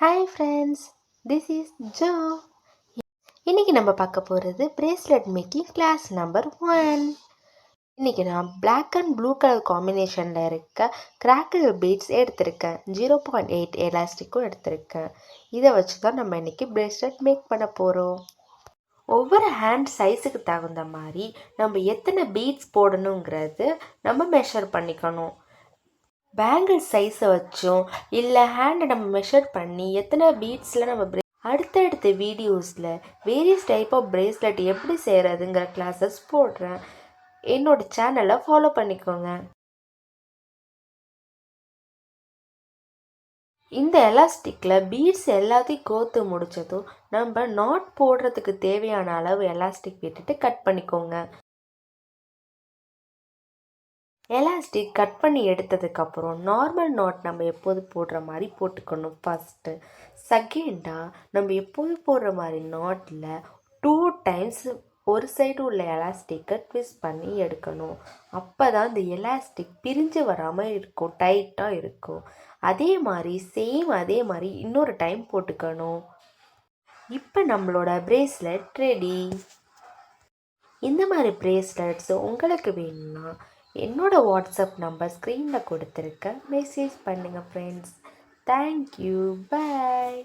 Hi friends, this is Joe. இன்னைக்கு நம்ம பார்க்க போகிறது பிரேஸ்லெட் மேக்கிங் கிளாஸ் நம்பர் 1. இன்னைக்கு நான் பிளாக் அண்ட் ப்ளூ கலர் காம்பினேஷனில் இருக்க கிராக்கிள் பீட்ஸ் எடுத்திருக்கேன். 0.8 எலாஸ்டிக்கும் எடுத்திருக்கேன். இதை வச்சு தான் நம்ம இன்னைக்கு பிரேஸ்லெட் மேக் பண்ண போகிறோம். ஒவ்வொரு ஹேண்ட் சைஸுக்கு தகுந்த மாதிரி நம்ம எத்தனை பீட்ஸ் போடணுங்கிறது நம்ம மெஷர் பண்ணிக்கணும். பேங்கிள் சைஸை வச்சும் இல்லை ஹேண்டை நம்ம மெஷர் பண்ணி எத்தனை பீட்ஸில் நம்ம அடுத்தடுத்த வீடியோஸில் வேரியஸ் டைப் ஆஃப் பிரேஸ்லெட் எப்படி செய்கிறதுங்கிற கிளாஸஸ் போடுறேன். என்னோட சேனலை ஃபாலோ பண்ணிக்கோங்க. இந்த எலாஸ்டிக்கில் பீட்ஸ் எல்லாத்தையும் கோர்த்து முடித்ததும் நம்ம நாட் போடுறதுக்கு தேவையான அளவு எலாஸ்டிக் விட்டுட்டு கட் பண்ணிக்கோங்க. எலாஸ்டிக் கட் பண்ணி எடுத்ததுக்கப்புறம் நார்மல் நாட் நம்ம எப்போது போடுற மாதிரி போட்டுக்கணும் ஃபஸ்ட்டு. செகண்டாக நம்ம எப்போது போடுற மாதிரி நாட்டில் 2 டைம்ஸ் ஒரு சைடு உள்ள எலாஸ்டிக்கை ட்விஸ்ட் பண்ணி எடுக்கணும். அப்போ தான் இந்த எலாஸ்டிக் பிரிஞ்சு வராமல் இருக்கும், டைட்டாக இருக்கும். அதே மாதிரி இன்னொரு டைம் போட்டுக்கணும். இப்போ நம்மளோட பிரேஸ்லெட் ரெடி. இந்த மாதிரி பிரேஸ்லெட்ஸ் உங்களுக்கு வேணும்னா என்னோட வாட்ஸ்அப் நம்பர் ஸ்க்ரீனில் கொடுத்துருக்க, மெசேஜ் பண்ணுங்கள் ஃப்ரெண்ட்ஸ். தேங்க்யூ, பாய்.